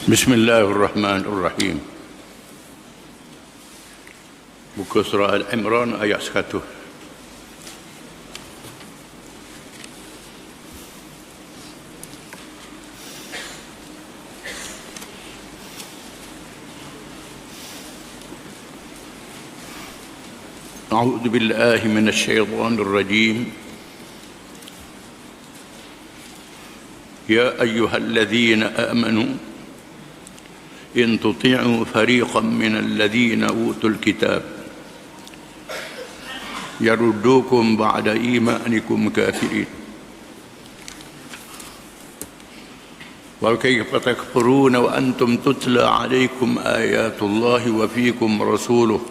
Bismillahirrahmanirrahim. Buku surah Al-Imran ayat 100. A'udzu billahi minasy syaithanir rajim. Ya ayyuhalladzina amanu in tuti'u fariqan minal ladzina utul kitab yaruddukum ba'da imanikum kafirin wa kayfa takfuruna wa antum tutla 'alaykum ayatullahi wa fiikum rasuluhu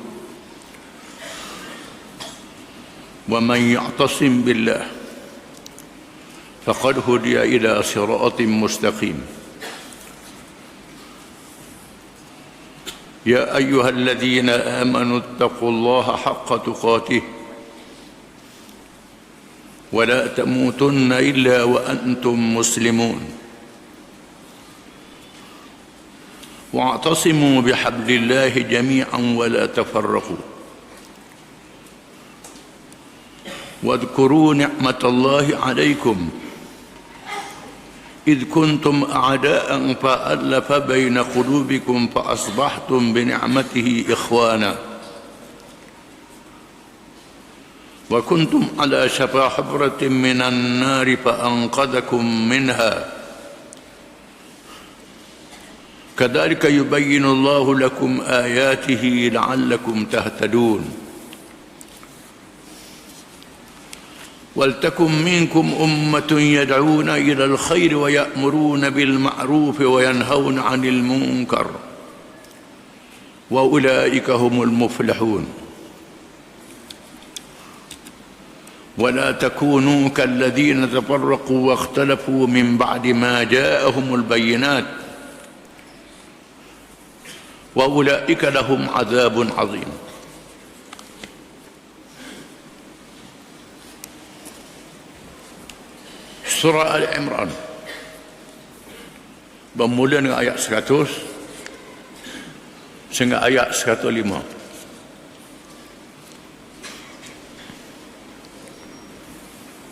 wa man ya'tasim billah faqad hudiya ila siratin mustaqim. يا أيها الذين آمنوا اتقوا الله حق تقاته ولا تموتن إلا وأنتم مسلمون واعتصموا بحبل الله جميعا ولا تفرقوا واذكروا نعمة الله عليكم إذ كنتم أعداء فألف بين قلوبكم فأصبحتم بنعمته إخوانا وكنتم على شفا حفرة من النار فأنقذكم منها كذلك يبين الله لكم آياته لعلكم تهتدون ولتكن منكم أمة يدعون إلى الخير ويأمرون بالمعروف وينهون عن المنكر وأولئك هم المفلحون ولا تكونوا كالذين تفرقوا واختلفوا من بعد ما جاءهم البينات وأولئك لهم عذاب عظيم. Surah Al-Imran bermula dengan ayat 100 sehingga ayat 105.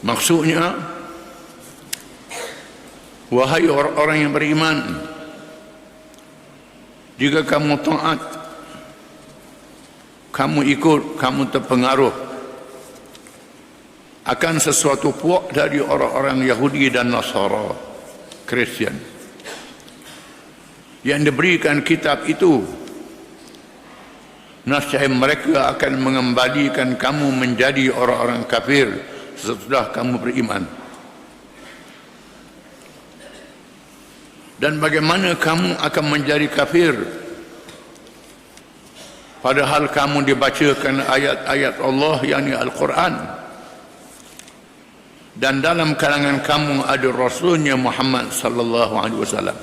Maksudnya, wahai orang-orang yang beriman, jika kamu taat, kamu ikut, kamu terpengaruh akan sesuatu puak dari orang-orang Yahudi dan Nasara, Kristian, yang diberikan kitab itu, nescaya mereka akan mengembalikan kamu menjadi orang-orang kafir setelah kamu beriman. Dan bagaimana kamu akan menjadi kafir padahal kamu dibacakan ayat-ayat Allah, yakni Al-Quran, dan dalam kalangan kamu ada Rasulnya Muhammad sallallahu alaihi wasallam.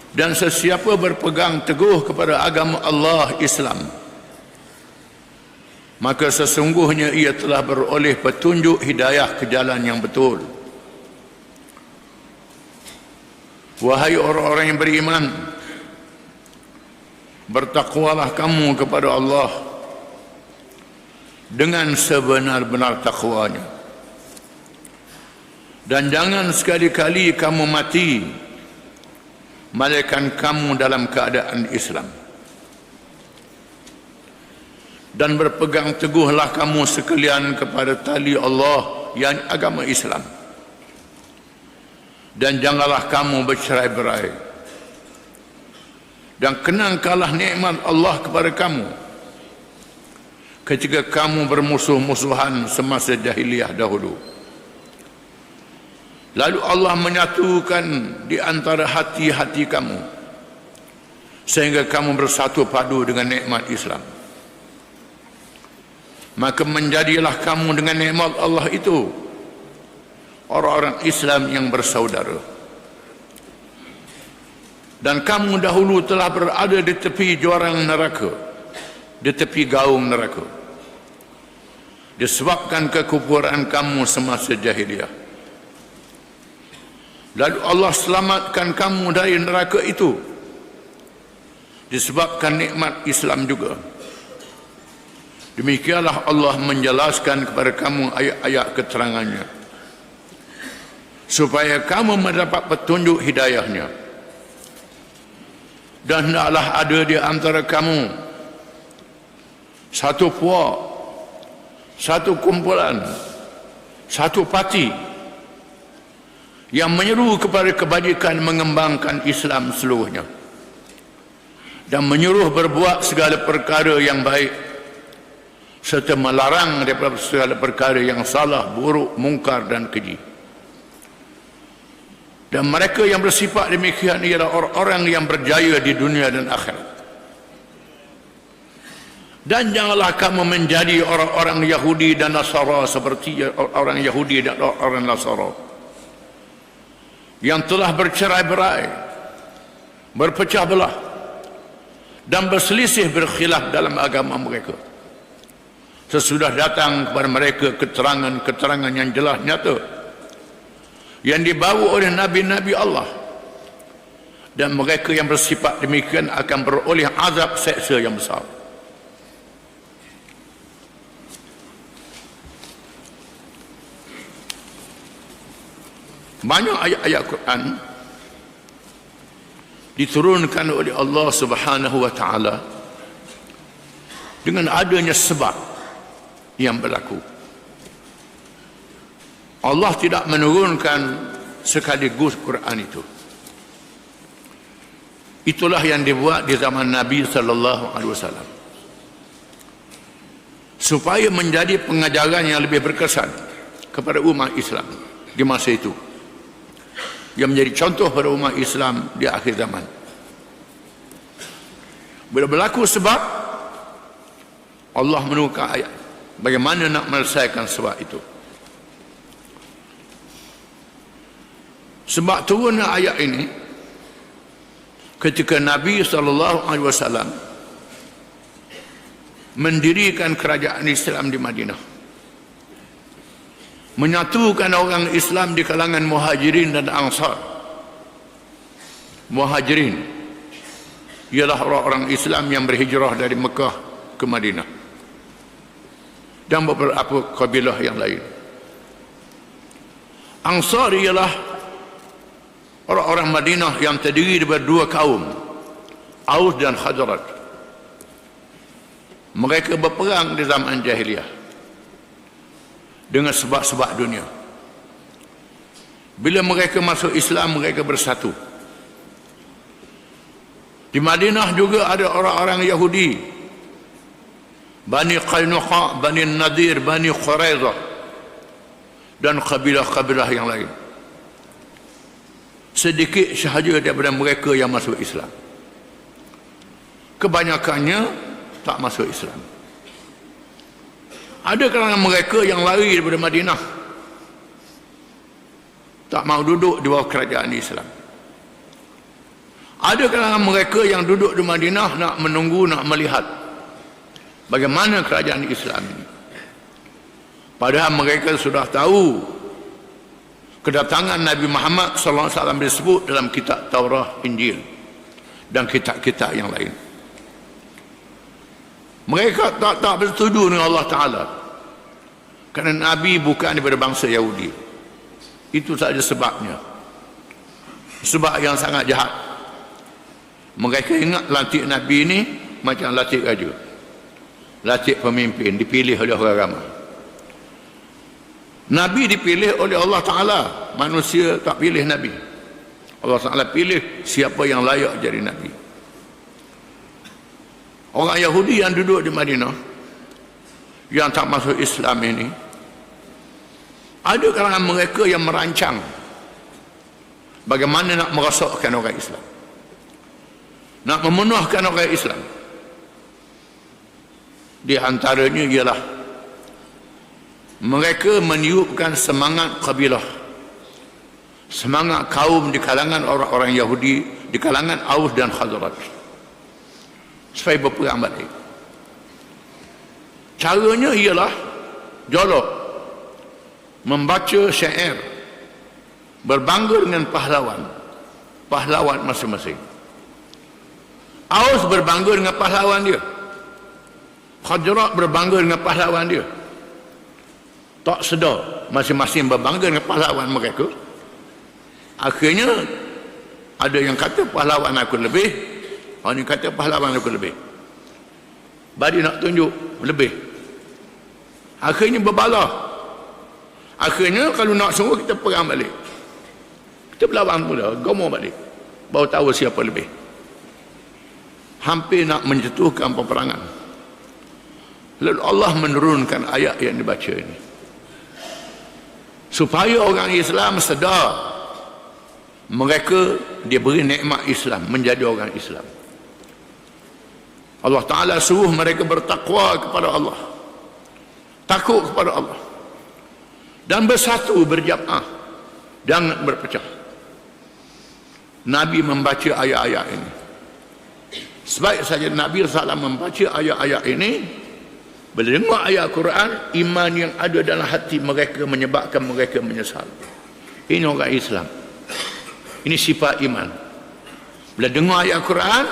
Dan sesiapa berpegang teguh kepada agama Allah Islam, maka sesungguhnya ia telah beroleh petunjuk hidayah ke jalan yang betul. Wahai orang-orang yang beriman, bertakwalah kamu kepada Allah dengan sebenar-benar takwanya, dan jangan sekali-kali kamu mati melainkan kamu dalam keadaan Islam, dan berpegang teguhlah kamu sekalian kepada tali Allah, yang agama Islam, dan janganlah kamu bercerai-berai, dan kenangkanlah nikmat Allah kepada kamu ketika kamu bermusuh-musuhan semasa jahiliyah dahulu. Lalu Allah menyatukan di antara hati-hati kamu sehingga kamu bersatu padu dengan nikmat Islam. Maka menjadilah kamu dengan nikmat Allah itu orang-orang Islam yang bersaudara. Dan kamu dahulu telah berada di tepi jurang neraka, di tepi gaung neraka, disebabkan kekufuran kamu semasa jahiliyah. Lalu Allah selamatkan kamu dari neraka itu disebabkan nikmat Islam juga. Demikianlah Allah menjelaskan kepada kamu ayat-ayat keterangannya supaya kamu mendapat petunjuk hidayahnya. Dan hendaklah ada di antara kamu satu puak, satu kumpulan, satu parti yang menyeru kepada kebajikan, mengembangkan Islam seluruhnya dan menyuruh berbuat segala perkara yang baik serta melarang daripada segala perkara yang salah, buruk, mungkar dan keji. Dan mereka yang bersifat demikian ialah orang-orang yang berjaya di dunia dan akhirat. Dan janganlah kamu menjadi orang-orang Yahudi dan Nasara seperti orang Yahudi dan orang Nasara yang telah bercerai-berai, berpecah belah dan berselisih berkhilaf dalam agama mereka, sesudah datang kepada mereka keterangan-keterangan yang jelas nyata yang dibawa oleh Nabi-Nabi Allah, dan mereka yang bersifat demikian akan beroleh azab seksa yang besar. Banyak ayat-ayat Quran diturunkan oleh Allah Subhanahu wa taala dengan adanya sebab yang berlaku. Allah tidak menurunkan sekaligus Quran itu. Itulah yang dibuat di zaman Nabi sallallahu alaihi wasallam supaya menjadi pengajaran yang lebih berkesan kepada umat Islam di masa itu, yang menjadi contoh pada umat Islam di akhir zaman. Bila berlaku sebab, Allah menurunkan ayat bagaimana nak menyelesaikan sebab itu. Sebab turunnya ayat ini ketika Nabi SAW mendirikan kerajaan Islam di Madinah, menyatukan orang Islam di kalangan Muhajirin dan Ansar. Muhajirin ialah orang-orang Islam yang berhijrah dari Mekah ke Madinah dan beberapa kabilah yang lain. Ansar ialah orang-orang Madinah yang terdiri daripada dua kaum, Aus dan Khazraj. Mereka berperang di zaman jahiliyah dengan sebab-sebab dunia. Bila mereka masuk Islam, mereka bersatu. Di Madinah juga ada orang-orang Yahudi, Bani Qainuqa, Bani Nadir, Bani Quraizah dan kabilah-kabilah yang lain. Sedikit sahaja daripada mereka yang masuk Islam. Kebanyakannya tak masuk Islam. Ada kalangan mereka yang lari daripada Madinah, tak mau duduk di bawah kerajaan Islam. Ada kalangan mereka yang duduk di Madinah nak menunggu, nak melihat bagaimana kerajaan Islam ini. Padahal mereka sudah tahu kedatangan Nabi Muhammad SAW disebut dalam kitab Taurah, Injil dan kitab-kitab yang lain. Mereka tak bersetuju dengan Allah Ta'ala kerana Nabi bukan daripada bangsa Yahudi. Itu saja sebabnya. Sebab yang sangat jahat. Mereka ingat lantik Nabi ini macam lantik raja, lantik pemimpin, dipilih oleh orang ramai. Nabi dipilih oleh Allah Ta'ala, manusia tak pilih Nabi. Allah Ta'ala pilih siapa yang layak jadi Nabi. Orang Yahudi yang duduk di Madinah, yang tak masuk Islam ini, ada kalangan mereka yang merancang bagaimana nak merosakkan orang Islam, nak memenuhkan orang Islam. Di antaranya ialah mereka meniupkan semangat kabilah, semangat kaum di kalangan orang-orang Yahudi, di kalangan Aus dan Khazraj, supaya berperang balik. Caranya ialah jolok, membaca syair, berbangga dengan pahlawan masing-masing. Aus berbangga dengan pahlawan dia, Khazraj berbangga dengan pahlawan dia. Tak sedar masing-masing berbangga dengan pahlawan mereka. Akhirnya ada yang kata pahlawan aku lebih, orang yang kata pahlawan aku lebih. Badi nak tunjuk lebih. Akhirnya berbalah. Akhirnya kalau nak suruh kita perang balik. Kita berlawan pula, gomoh balik. Baru tahu siapa lebih. Hampir nak menjatuhkan peperangan. Lalu Allah menurunkan ayat yang dibaca ini, supaya orang Islam sedar mereka diberi nikmat Islam, menjadi orang Islam. Allah Ta'ala suruh mereka bertakwa kepada Allah, takut kepada Allah, dan bersatu, berjamaah, jangan berpecah. Nabi membaca ayat-ayat ini. Sebaik saja Nabi SAW membaca ayat-ayat ini, bila dengar ayat Quran, iman yang ada dalam hati mereka menyebabkan mereka menyesal. Ini orang Islam, ini sifat iman. Bila dengar ayat Quran,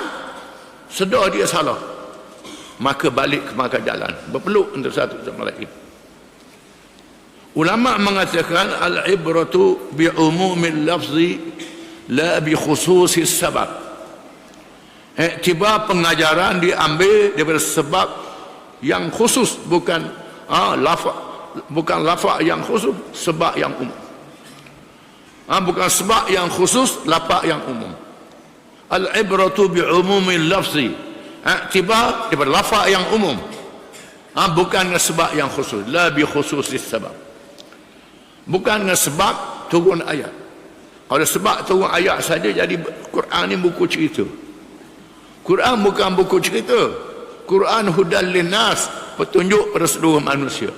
sedar dia salah, maka balik ke maka jalan, berpeluk untuk satu sama lain. Ulama mengatakan al-ibratu bi umumil lafzi la bi khususis sabab. Iktibar pengajaran diambil daripada sebab yang khusus, bukan lafaz yang khusus, sebab yang umum. Bukan sebab yang khusus, lafaz yang umum. Al-ibratu bi umumil lafzi, iktibar daripada lafaz yang umum, bukan sebab yang khusus. La bi khususis sabab, bukan sebab turun ayat. Kalau sebab turun ayat saja jadi Quran ni buku cerita. Quran bukan buku cerita. Quran hudal linnas, petunjuk pada seluruh manusia.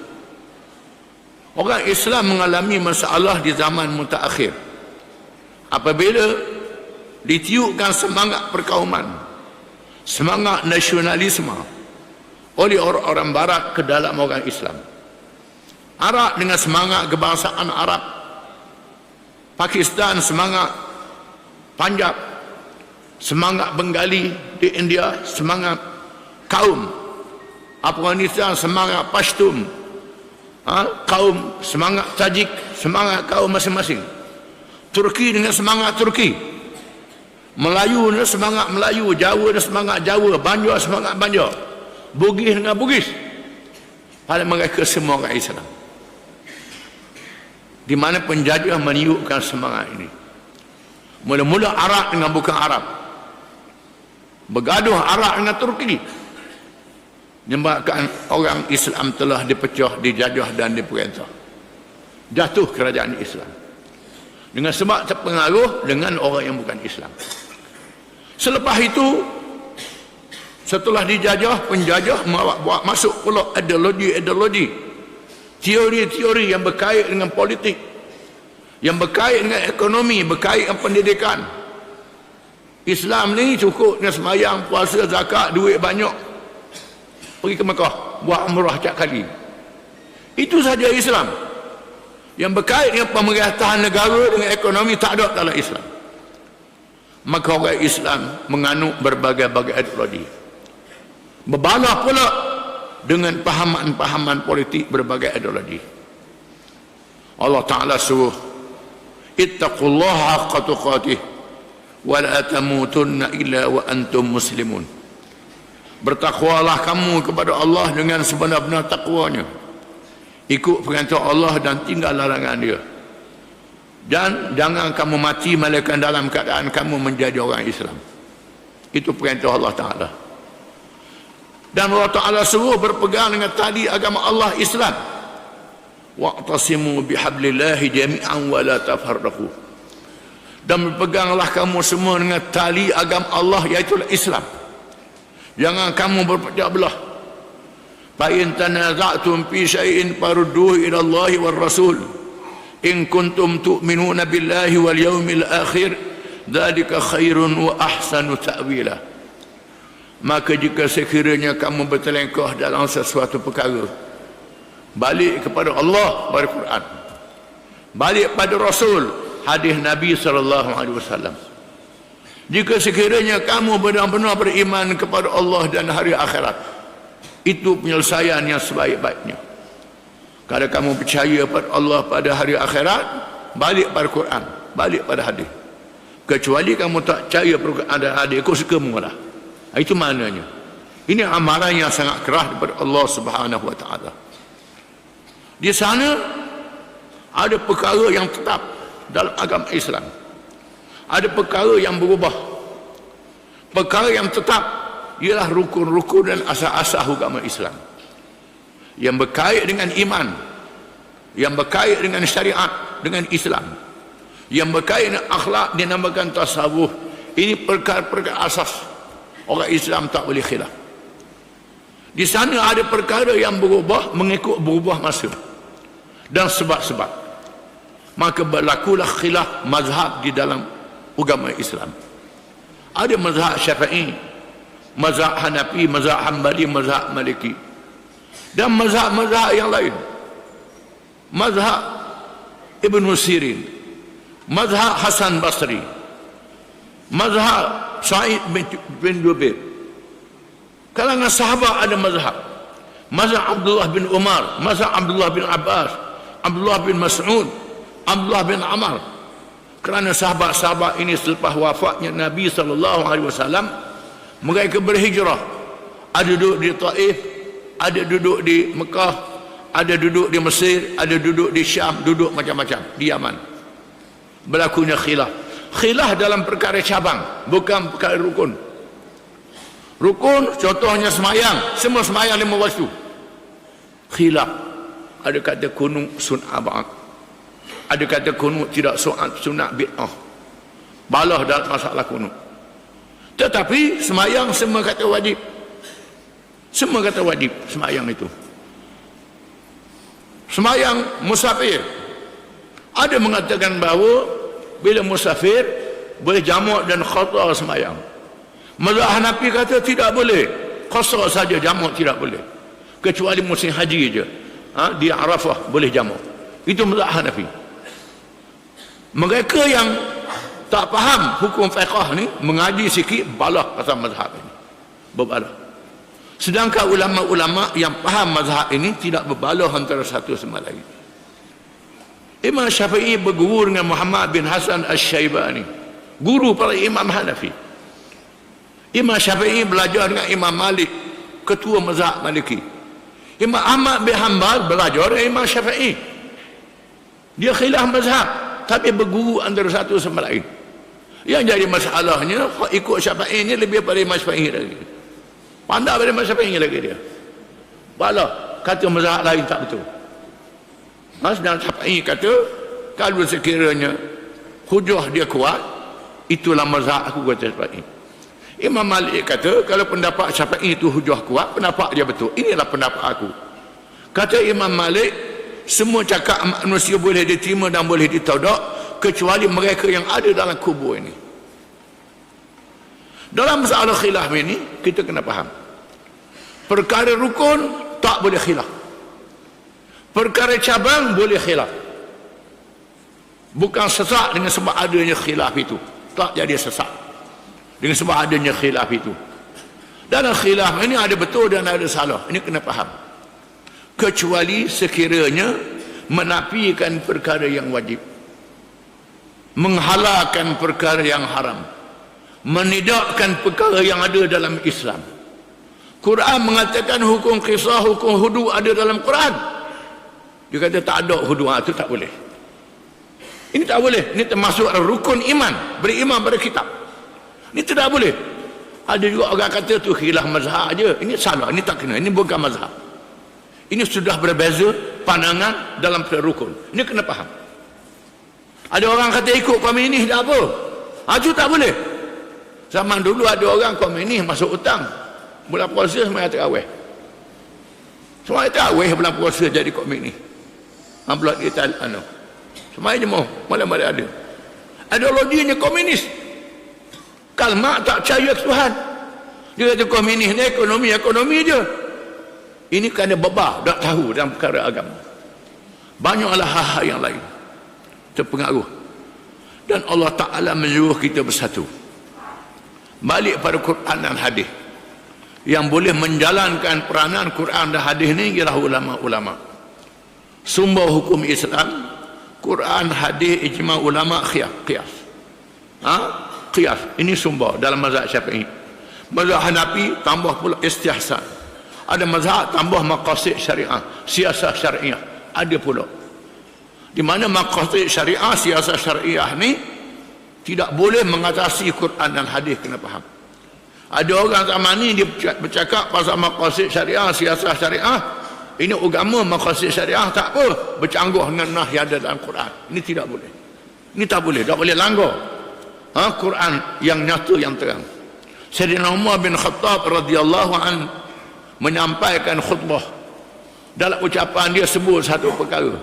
Orang Islam mengalami masalah di zaman mutaakhir apabila ditiupkan semangat perkauman, semangat nasionalisme oleh orang-orang barat ke dalam orang Islam. Arab dengan semangat kebangsaan Arab, Pakistan semangat Punjab, semangat Bengali di India, semangat kaum Afghanistan, semangat Pashtun, kaum semangat Tajik, semangat kaum masing-masing. Turki dengan semangat Turki, Melayu dengan semangat Melayu, Jawa dengan semangat Jawa, Banjar semangat Banjar, Bugis dengan Bugis. Pada mereka semua orang Islam, di mana penjajah meniupkan semangat ini. Mula-mula Arab dengan bukan Arab, bergaduh Arab dengan Turki, menyebabkan orang Islam telah dipecah, dijajah dan diperintah. Jatuh kerajaan Islam dengan sebab terpengaruh dengan orang yang bukan Islam. Selepas itu, setelah dijajah, penjajah buat masuk pula ideologi, teori-teori yang berkait dengan politik, yang berkait dengan ekonomi, berkait dengan pendidikan. Islam ni cukup dengan sembahyang, puasa, zakat, duit banyak, pergi ke Mekah, buat umrah setiap kali. Itu saja Islam. Yang berkait dengan pemerintahan negara, dengan ekonomi, tak ada dalam Islam. Maka orang Islam menganut berbagai-bagai ideologi, berbalah pula dengan pahaman-pahaman politik berbagai ideologi. Allah Ta'ala suruh, ittaqullaha haqqa tuqatih wa la tamutunna illa wa antum muslimun. Bertakwalah kamu kepada Allah dengan sebenar-benar takwanya, ikut perintah Allah dan tinggal larangan dia, dan jangan kamu mati melainkan dalam keadaan kamu menjadi orang Islam. Itu perintah Allah Ta'ala. Dan Allah Ta'ala suruh berpegang dengan tali agama Allah, Islam. Wa'tasimu bihablillahi jami'an wa la tafarraqu. Dan berpeganglah kamu semua dengan tali agama Allah, iaitu Islam. Jangan kamu berpecah belah. Fa in tanaza'tum fi syai'in farudduhu ila Allahi war Rasul in kuntum tu'minuna billahi wal yawmil akhir dzalika khairun wa ahsanu ta'wila. Maka jika sekiranya kamu bertelengkah dalam sesuatu perkara, balik kepada Allah pada Quran, balik pada Rasul, hadis Nabi SAW. Jika sekiranya kamu benar-benar beriman kepada Allah dan hari akhirat, itu penyelesaian yang sebaik-baiknya. Kalau kamu percaya pada Allah pada hari akhirat, balik pada Quran, balik pada hadis. Kecuali kamu tak percaya pada Quran dan hadis, kau suka mengalah. Itu maknanya. Ini amaran yang sangat keras daripada Allah Subhanahu wa taala. Di sana ada perkara yang tetap dalam agama Islam. Ada perkara yang berubah. Perkara yang tetap ialah rukun-rukun dan asas-asas agama Islam yang berkait dengan iman, yang berkait dengan syariat, dengan Islam, yang berkait dengan akhlak, dinamakan tasawuf. Ini perkara-perkara asas. Orang Islam tak boleh khilaf. Di sana ada perkara yang berubah mengikut berubah masa dan sebab-sebab. Maka berlakulah khilaf mazhab di dalam agama Islam. Ada mazhab Syafi'i, mazhab Hanafi, mazhab Hanbali, mazhab Maliki, dan mazhab-mazhab yang lain. Mazhab Ibn Sirin, mazhab Hasan Basri, mazhab Sa'id bin Jubair. Kalangan sahabat ada mazhab. Mazhab Abdullah bin Umar, mazhab Abdullah bin Abbas, Abdullah bin Mas'ud, Abdullah bin Amr. Kerana sahabat-sahabat ini selepas wafatnya Nabi SAW, mereka berhijrah. Ada duduk di Taif, ada duduk di Mekah, ada duduk di Mesir, ada duduk di Syam, duduk macam-macam di Yaman. Berlakunya khilaf. Khilaf dalam perkara cabang, bukan perkara rukun. Rukun contohnya semayang, semua semayang 5 waktu. Khilaf. Ada kata kunut sunat ba'd, ada kata kunut tidak sunat bid'ah. Balah dalam masalah kunut. Tetapi semayang semua kata wajib. Semua kata wajib semayang itu. Semayang musafir, ada mengatakan bahawa bila musafir boleh jamak dan khata semayang. Mazhab Hanafi kata tidak boleh, qasar saja, jamak tidak boleh, kecuali musim haji je. Di Arafah boleh jamak. Itu mazhab Hanafi. Mereka yang tak faham hukum fiqh ni mengaji sikit balah pasal mazhab ini, berbalah. Sedangkan ulama-ulama yang faham mazhab ini tidak berbalah antara satu sama lain. Imam Syafi'i berguru dengan Muhammad bin Hasan Asy-Syaibani, guru para imam Hanafi. Imam Syafi'i belajar dengan Imam Malik, ketua mazhab Maliki. Imam Ahmad bin Hanbal belajar dengan Imam Syafi'i. Dia khilaf mazhab, tapi berguru antara satu sama lain. Yang jadi masalahnya, ikut Syafi'i ini lebih pada Imam Syafi'i lagi. Pandai pada Imam Syafi'i lagi dia. Balah, kata mazhab lain tak betul. Dan Syafi'i kata, kalau sekiranya hujah dia kuat, itulah mazhab aku, kata Syafi'i. Imam Malik kata, kalau pendapat Syafi'i itu hujah kuat, pendapat dia betul. Inilah pendapat aku. Kata Imam Malik, semua cakap manusia boleh diterima dan boleh ditolak, kecuali mereka yang ada dalam kubur ini. Dalam masalah khilaf ini, kita kena faham. Perkara rukun tak boleh khilaf. Perkara cabang boleh khilaf. Bukan sesat dengan sebab adanya khilaf itu. Tak jadi sesat dengan sebab adanya khilaf itu. Dalam khilaf ini ada betul dan ada salah. Ini kena faham. Kecuali sekiranya menafikan perkara yang wajib, menghalalkan perkara yang haram, menidakkan perkara yang ada dalam Islam. Quran mengatakan hukum qisas, hukum hudud ada dalam Quran. Dia kata tak ada hudud, itu tak boleh. Ini tak boleh. Ini termasuk rukun iman, beriman pada kitab. Ini tidak boleh. Ada juga orang kata tu khilaf mazhab aja. Ini salah, ini tak kena, ini bukan mazhab. Ini sudah berbeza pandangan dalam rukun. Ini kena faham. Ada orang kata ikut komunis tak apa. Itu tak boleh. Zaman dulu ada orang komunis masuk hutang, bulan puasa semua terawih. Semua terawih bulan puasa jadi komunis. Bulan kita semua je mau malam-malam ada. Ideologinya komunis. Karl Marx tak percaya ke Tuhan. Dia kata komunis ni ekonomi je. Ini kerana bebah, tak tahu dalam perkara agama. Banyaklah hal-hal yang lain terpengaruh. Dan Allah Ta'ala menyuruh kita bersatu. Balik pada Quran dan hadis. Yang boleh menjalankan peranan Quran dan hadis ni ialah ulama-ulama. Sumber hukum Islam, Quran, hadis, ijma' ulama, qiyas. Qiyas. Ini sumber dalam mazhab Syafi'i. Mazhab Hanafi tambah pula istihsan. Ada mazhab tambah maqasid syariah, siasah syariah. Ada pula. Di mana maqasid syariah, siasah syariah ni tidak boleh mengatasi Quran dan hadis, kena faham. Ada orang zaman ni dia bercakap pasal maqasid syariah, siasah syariah. Ini agama maqasid syariah tak apa, bercanggah dengan nah yang ada dalam Quran. Ini tidak boleh. Ini tak boleh, tak boleh langgar. Quran yang nyata, yang terang. Sayyidina Umar bin Khattab radhiyallahu an menyampaikan khutbah. Dalam ucapan dia sebut satu perkara.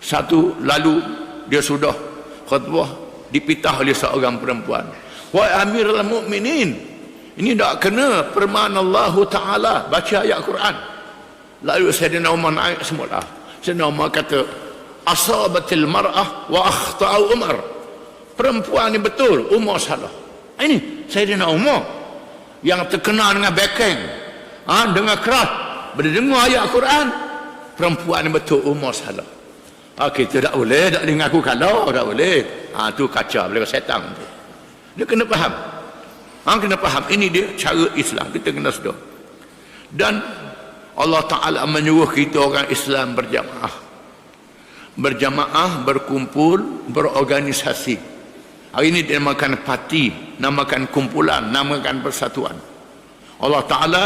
Satu lalu dia sudah khutbah dipitah oleh seorang perempuan. Wahai Amirul Mukminin, ini tak kena firman Allah Ta'ala, baca ayat Quran. Lalu Sayyidina Umar naik semula. Sayyidina Umar kata, asabatil mar'ah wa akhta'u Umar. Perempuan ni betul, Umar salah. Ini Sayyidina Umar yang terkenal dengan backing, dengan keras, bila dengar ayat Quran, perempuan ni betul, Umar salah. Kita tak boleh, tak boleh ngaku kalau, tak boleh. Tu kaca boleh setan tu. Dia kena faham. Kena faham. Ini dia cara Islam. Kita kena sedar. Dan Allah Ta'ala menyuruh kita orang Islam berjamaah. Berjamaah, berkumpul, berorganisasi. Hari ini dinamakan parti, namakan kumpulan, namakan persatuan. Allah Ta'ala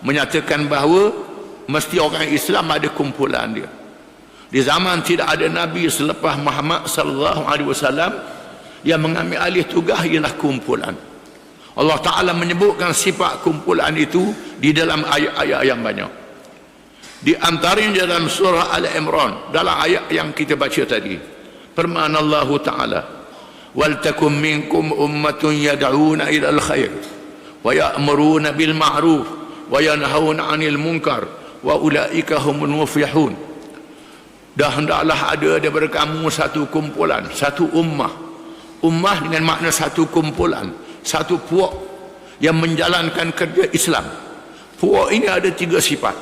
menyatakan bahawa mesti orang Islam ada kumpulan dia. Di zaman tidak ada Nabi selepas Muhammad sallallahu alaihi wasallam, yang mengambil alih tugas ialah kumpulan. Allah Ta'ala menyebutkan sifat kumpulan itu di dalam ayat-ayat yang banyak. Di antaranya dalam surah Al-Imran, dalam ayat yang kita baca tadi, firman Allah Ta'ala, wal takum minkum ummatun yad'una ila al-khair wa ya'muruna bil ma'ruf wa yanhauna 'anil munkar wa ulaika humul muflihun. Dah hendaklah ada daripada kamu satu kumpulan, satu ummah. Ummah dengan makna satu kumpulan, satu puak yang menjalankan kerja Islam. Puak ini ada 3 sifat.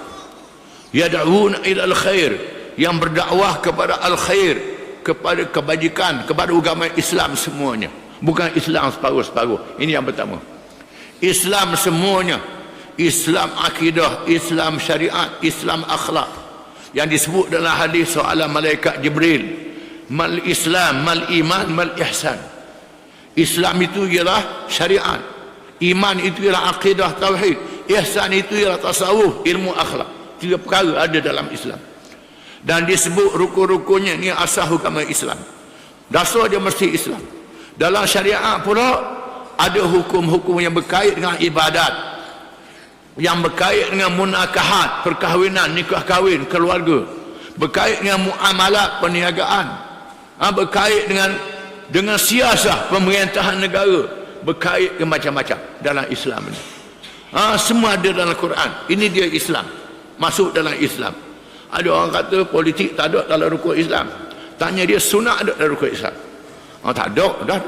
Yad'una ila al-khair, yang berdakwah kepada al-khair, kepada kebajikan, kepada agama Islam semuanya. Bukan Islam separuh-separuh. Ini yang pertama. Islam semuanya. Islam akidah, Islam syariat, Islam akhlak. Yang disebut dalam hadis soalan malaikat Jibril, mal Islam, mal iman, mal ihsan. Islam itu ialah syariat, iman itu ialah akidah tauhid, ihsan itu ialah tasawuf, ilmu akhlak. 3 perkara ada dalam Islam. Dan disebut rukun-rukunnya, ni asas agama Islam. Dasar dia mesti Islam. Dalam syariat pula ada hukum-hukum yang berkait dengan ibadat, yang berkait dengan munakahat, perkahwinan, nikah kahwin, keluarga, berkait dengan muamalat, perniagaan, berkait dengan siasah pemerintahan negara, berkait dengan macam-macam dalam Islam ini. Semua ada dalam Quran. Ini dia Islam, masuk dalam Islam. Ada orang kata politik tak ada dalam rukun Islam. Tanya dia, sunat ada dalam rukun Islam? Tak ada, dah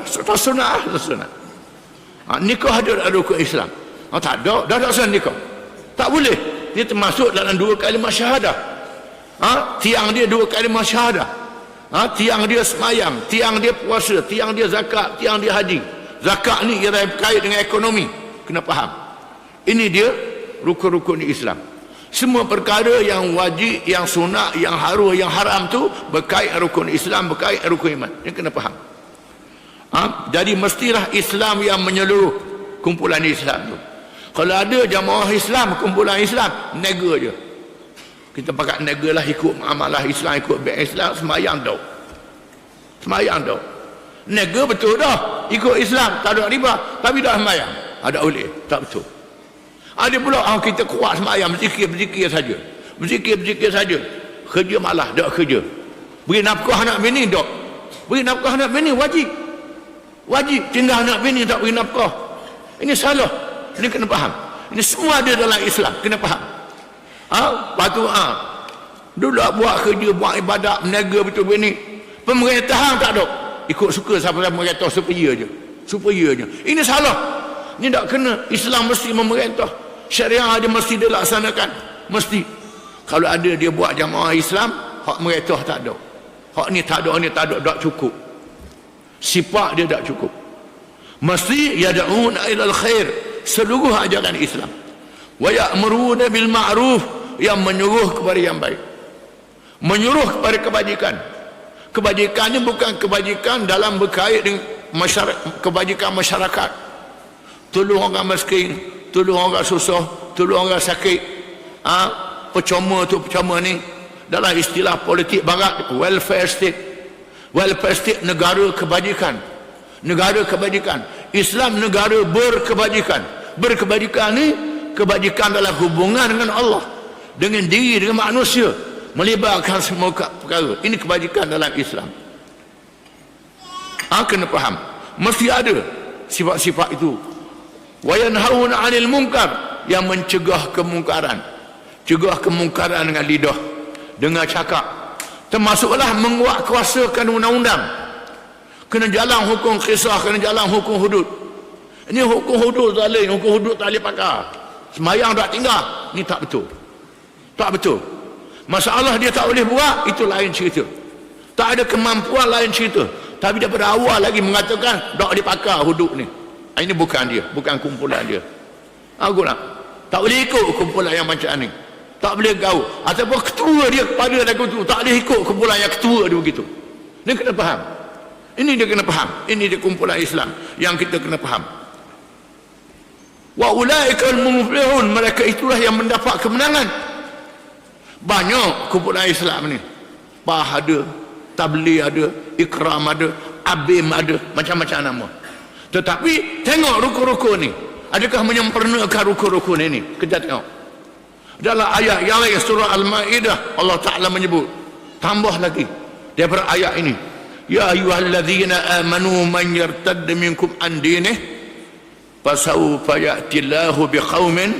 sunat. Nikah ada dalam rukun Islam? Tak ada, dah sunat nikah. Tak boleh. Dia termasuk dalam 2 kalimah syahadah. Tiang dia 2 kalimah syahadah. Tiang dia semayang, tiang dia puasa, tiang dia zakat, tiang dia haji. Zakat ni ialah berkait dengan ekonomi. Kena faham. Ini dia rukun-rukun Islam. Semua perkara yang wajib, yang sunat, yang harus, yang haram tu berkait rukun Islam, berkait rukun iman. Ini kena faham. Jadi mestilah Islam yang menyeluruh kumpulan Islam tu. Kalau ada jamaah Islam, kumpulan Islam, nega je. Kita pakai nega lah, ikut amalah Islam, ikut bank Islam, semayang dah. Nega betul dah, ikut Islam, tak ada riba, tapi dah semayang. Ada boleh, tak betul. Ada pula kita kuat semayang, berzikir saja. Berzikir saja. Kerja malah, tak kerja. Beri nafkah anak bini, tak. Beri nafkah anak bini, wajib. Tinggal anak bini, tak beri nafkah. Ini salah. Ini kena faham. Ini semua ada dalam Islam, kena faham. Lepas tu dulu buat kerja, buat ibadat, berniaga betul begini. Pemerintahan tak ada. ikut suka siapa-siapa kata supaya je. Ini salah. Ini tak kena. Islam mesti memerintah. Syariah dia mesti dilaksanakan. Mesti. Kalau ada dia buat jamaah Islam, hak merintah tak ada. Hak ni tak ada, tak cukup. Sifat dia tak cukup. Mesti yad'una ilal khair, seluruh ajaran Islam. Wa ya'muruna bil ma'ruf, yang menyuruh kepada yang baik. Menyuruh kepada kebajikan. Kebajikannya bukan kebajikan dalam berkait dengan kebajikan masyarakat. Tolong orang miskin, tolong orang susah, tolong orang sakit. Percuma tu percuma ni. Dalam istilah politik barat, welfare state. Welfare state negara kebajikan. Negara kebajikan. Islam negara berkebajikan. Berkebajikan ni kebajikan dalam hubungan dengan Allah, dengan diri, dengan manusia, melibatkan semua perkara. Ini kebajikan dalam Islam. Kena faham. Mesti ada sifat-sifat itu. Wa yanhauna 'anil munkar, yang mencegah kemungkaran. Cegah kemungkaran dengan lidah, dengan cakap. Termasuklah menguatkuasakan undang-undang. Kena jalan hukum kisah, kena jalan hukum hudud. Ini hukum hudud zalim, hukum hudud tak boleh pakai. Semayang tak tinggal, ni tak betul. Tak betul. Masalah dia tak boleh buat, itu lain cerita. Tak ada kemampuan, lain cerita. Tapi daripada awal lagi mengatakan tak boleh pakai hudud ni. Ini bukan dia, bukan kumpulan dia. Aku nak, tak boleh ikut kumpulan yang macam ni. Tak boleh gaul. Ataupun ketua dia kepada lagu tu, tak boleh ikut kumpulan yang ketua dia begitu. Ini kena faham. Ini dia kena faham. Ini dia kumpulan Islam yang kita kena faham. Wa ulaikal muflihun, mereka itulah yang mendapat kemenangan. Banyak kumpulan Islam ni. Bah ada, Tabligh ada, Ikram ada, Abim ada, macam-macam nama. Tetapi tengok rukun-rukun ni, adakah menyempurnakan rukun-rukun ini? Kita tengok dalam ayat yang lain, surah Al-Ma'idah, Allah Ta'ala menyebut, tambah lagi daripada ayat ini, ya ayyuhalladzina amanu man yartadda minkum an dinih fasawfa ya'tillahu biqaumin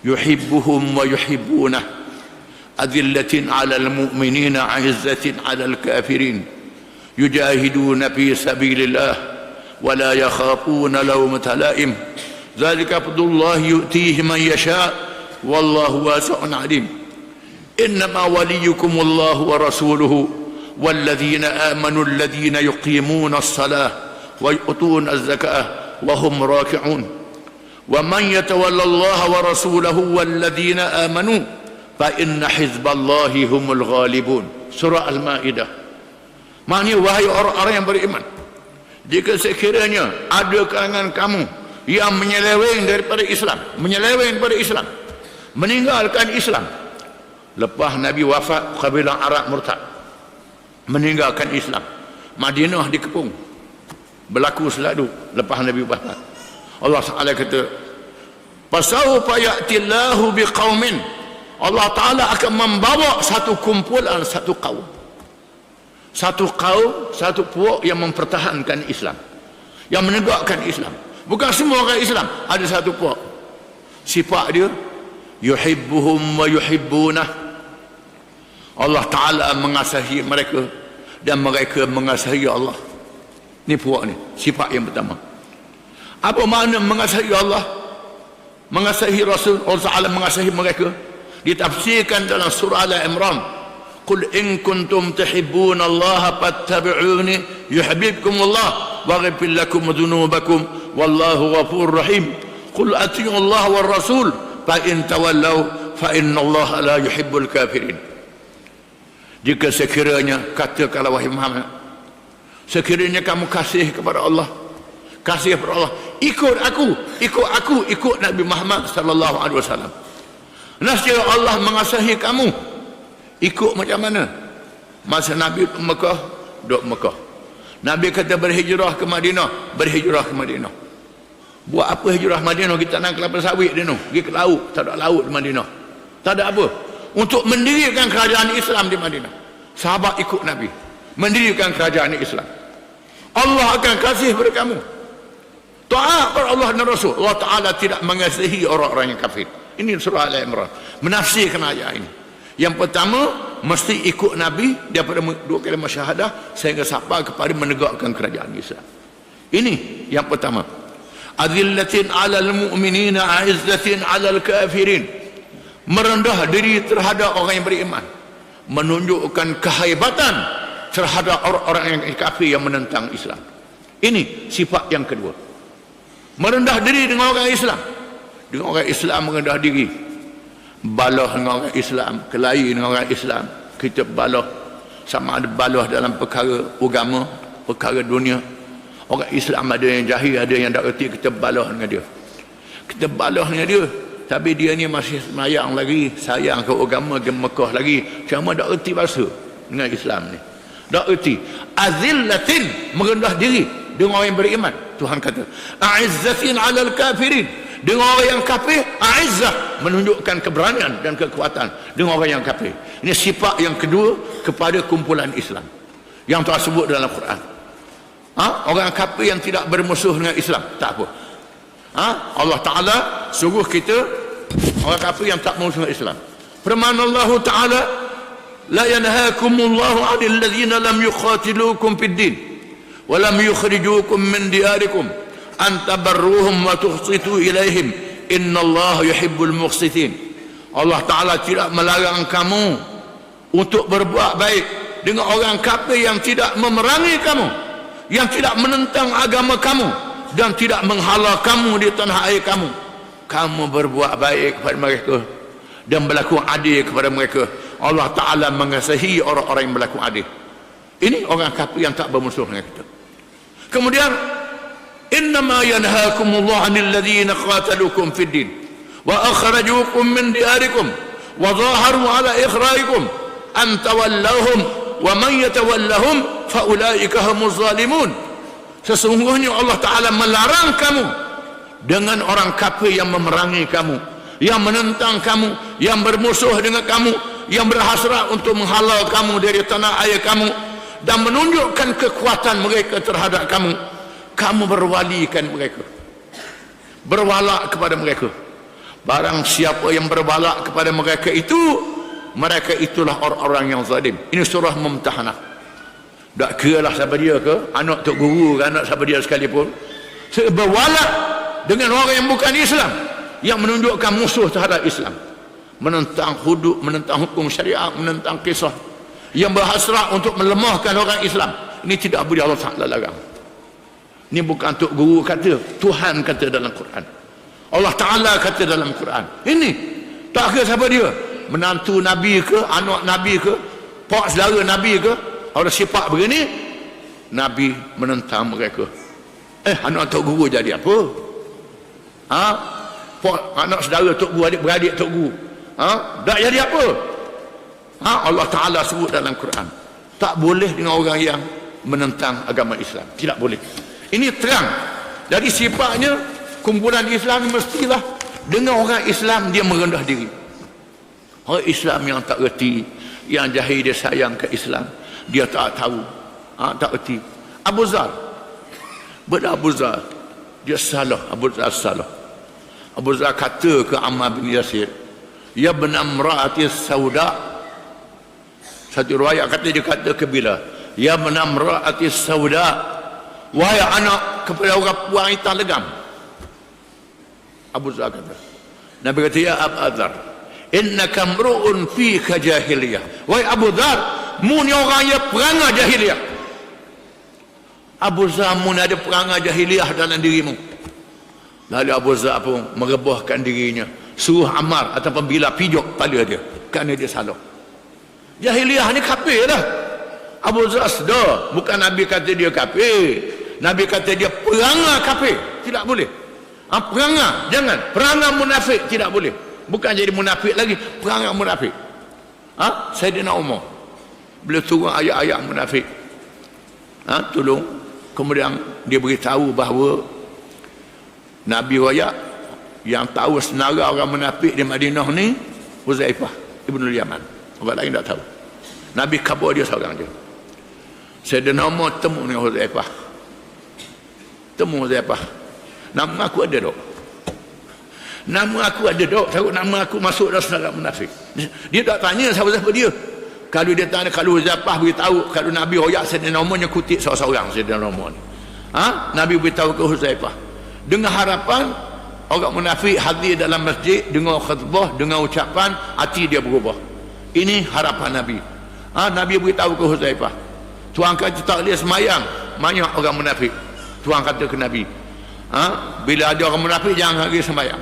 yuhibbuhum wa yuhibbunah adillatin 'alal mu'minina 'izzatin 'alal kafirin yujahiduna fi sabilillah wa la yakhafuna lawmata la'im dzalika fadlullahi yu'tihi man yasha' wallahu wasi'un 'alim innama waliyukumullahu wa rasuluhu walladzina amanu alladzina yuqimuna as-salah wa yu'tuna az-zakah wa hum raki'un wa man yatawalla Allah wa rasulahu walladzina amanu fa inna hizballahi humul ghalibun. Surah Al-Ma'idah. Maknanya wahai orang-orang yang beriman, jika sekiranya ada kalangan kamu yang menyeleweng daripada Islam, menyeleweng daripada Islam, meninggalkan Islam, lepas Nabi wafat, kabilah Arab murtad, meninggalkan Islam, Madinah dikepung, berlaku seladu lepas Nabi wafat. Allah Ta'ala kata, fasawfa ya'tillahu biqaumin, Allah Ta'ala akan membawa satu kumpulan, satu kaum, satu puak yang mempertahankan Islam, yang menegakkan Islam. Bukan semua orang Islam, ada satu puak, sifat dia yuhibbuhum wa yuhibbunah, Allah Ta'ala mengasihi mereka dan mereka mengasihi Allah. Ni puak ni, sifat yang pertama. Apa makna mengasihi Allah, mengasihi Rasul? Allah Ta'ala mengasihi mereka ditafsirkan dalam surah Al-Imran, qul in kuntum tuhibbuna Allah fattabi'uni yuhibbukumullah wa yaghfir lakum dhunubakum wallahu ghafurur rahim. Qul atii'u Allah war rasul fa in tawallaw fa inna Allah la yuhibbul kafirin. Jika sekiranya, katakanlah wahai Muhammad, sekiranya kamu kasih kepada Allah, kasih kepada Allah, ikut aku, ikut Nabi Muhammad sallallahu alaihi wasallam. Nasib Allah mengasihi kamu. Ikut macam mana? Masa Nabi Mekah, duduk Mekah. Nabi kata berhijrah ke Madinah, berhijrah ke Madinah. Buat apa hijrah Madinah? Kita nak kelapa sawit dia tu, pergi ke laut, tak ada laut di Madinah. Tak ada apa? Untuk mendirikan kerajaan Islam di Madinah. Sahabat ikut Nabi, mendirikan kerajaan Islam. Allah akan kasih kepada kamu. Taat kepada Allah dan Rasul. Allah Ta'ala tidak mengasihi orang-orang yang kafir. Ini surah Al-Imran menafsirkan ayat ini. Yang pertama, mesti ikut Nabi daripada dua kalimah syahadah sehingga sampai kepada menegakkan kerajaan Islam. Ini yang pertama. Azillatin 'alal mu'minina 'izzatin 'alal kafirin. Merendah diri terhadap orang yang beriman, menunjukkan kehebatan terhadap orang-orang yang kafir yang menentang Islam. Ini sifat yang kedua. Merendah diri dengan orang Islam. Dengan orang Islam merendah diri. Balah dengan orang Islam, kelahi dengan orang Islam. Kita balah, sama ada balah dalam perkara agama, perkara dunia. Orang Islam ada yang jahil, ada yang tak reti, kita balah dengan dia. Kita balah dengan dia, tapi dia ni masih semayang lagi, sayang ke agama, ke Mekah lagi. Cuma tak reti bahasa dengan Islam ni. Tak reti. Azillatin, merendah diri dengan orang yang beriman. Tuhan kata, a'izzatin 'alal kafirin. Dengan orang yang kafir, a'izzah, menunjukkan keberanian dan kekuatan dengan orang yang kafir. Ini sifat yang kedua kepada kumpulan Islam yang tersebut dalam Quran. Orang kafir yang tidak bermusuh dengan Islam, tak apa. Allah Ta'ala suruh kita orang kafir yang tak bermusuh dengan Islam. Firman Allah Ta'ala, la yanhaakumullahu 'anil ladzina lam yuqatilukum fid din wa lam yukhrijukum min diyarikum an tabarruhum wa tuqsitu ilaihim innallaha yuhibbul muqsitin. Allah Ta'ala tidak melarang kamu untuk berbuat baik dengan orang kafir yang tidak memerangi kamu, yang tidak menentang agama kamu dan tidak menghala kamu di tanah air kamu. Kamu berbuat baik kepada mereka dan berlaku adil kepada mereka. Allah Ta'ala mengasihi orang-orang yang berlaku adil. Ini orang kafir yang tak bermusuh dengan kita. Kemudian, innama yanhaakumullahu 'anil ladzina qataluukum fid din wa akhrajuukum min diyarikum wa dhaharu 'ala ikhrajikum an tawallahum wa man yatawallahum fa ulaika humuz zalimun. Sesungguhnya Allah Ta'ala melarang kamu dengan orang kafir yang memerangi kamu, yang menentang kamu, yang bermusuh dengan kamu, yang berhasrat untuk menghalau kamu dari tanah air kamu dan menunjukkan kekuatan mereka terhadap kamu. Kamu berwalikan mereka, berwala kepada mereka. Barang siapa yang berwala kepada mereka itu, mereka itulah orang-orang yang zalim. Ini surah Mumtahanah. Tak kira lah siapa dia ke, anak tok guru ke anak siapa dia sekalipun, berwala dengan orang yang bukan Islam, yang menunjukkan musuh terhadap Islam, menentang hudud, menentang hukum syariat, menentang kisah, yang berhasrat untuk melemahkan orang Islam. Ini tidak boleh, Allah Ta'ala larang. Ini bukan tok guru kata, Tuhan kata dalam Quran, Allah Ta'ala kata dalam Quran. Ini tak kira siapa dia, menantu Nabi ke, anak Nabi ke, pak saudara Nabi ke, ada sifat begini, Nabi menentang mereka. Anak tok guru jadi apa? Pak anak saudara tok guru, adik-beradik tok guru, tak jadi apa? Allah Ta'ala sebut dalam Quran, tak boleh dengan orang yang menentang agama Islam, tidak boleh. Ini terang. Jadi sifatnya kumpulan Islam mestilah dengan orang Islam dia merendah diri. Orang Islam yang tak reti, yang jahil, dia sayang ke Islam, dia tak tahu, tak reti. Abu Zar, Abu Zar dia salah. Abu Zar salah. Abu Zar kata ke Ammar bin Yasir, ya ibn imra'ati sauda. Satu riwayat kata dia kata ke Bilal, ya ibn imra'ati sauda, wahai anak kepada orang wanita legam. Abu Zar kata, Nabi kata, ya Abu Zar, innaka mru'un fika jahiliyah. Wahai Abu Zar, mu ni orang yang perangai jahiliyah. Abu Zar, mu ada perangai jahiliyah dalam dirimu. Lalu Abu Zar pun merebahkan dirinya, suruh Ammar ataupun Bilal pijak kepala dia kerana dia salah. Jahiliyah ni kafir lah. Abu Zar sedar, bukan Nabi kata dia kafir, Nabi kata dia perangai kafir, tidak boleh. Perangai, jangan. Perangai munafik, tidak boleh. Bukan jadi munafik lagi, perangai munafik. Sayyidina Umar, beliau turun ayat-ayat munafik. Tolong. Kemudian dia beritahu bahawa Nabi royak yang tahu senara orang munafik di Madinah ni Huzaifah Ibnul Yaman. Orang lain tak tahu. Nabi khabar dia seorang je. Sayyidina Umar temu dengan Huzaifah. Temu Huzaifah. Nama aku ada dok. Nama aku ada dok. Tahu nama aku masuk dalam senara munafik. Dia tak tanya siapa-siapa dia. Kalau dia tanya, kalau Huzaifah beritahu, kalau Nabi royak Sayyidina Umar, yang kutip seorang-seorang Sayyidina Umar ni. Nabi beritahu ke Huzaifah dengan harapan orang munafik hadir dalam masjid, dengar khutbah, dengar ucapan, hati dia berubah. Ini harapan Nabi. Nabi beritahu ke Huzaifah, tuan kata tak boleh semayang, banyak orang munafik. Tuan kata ke Nabi, bila ada orang munafik jangan pergi semayang.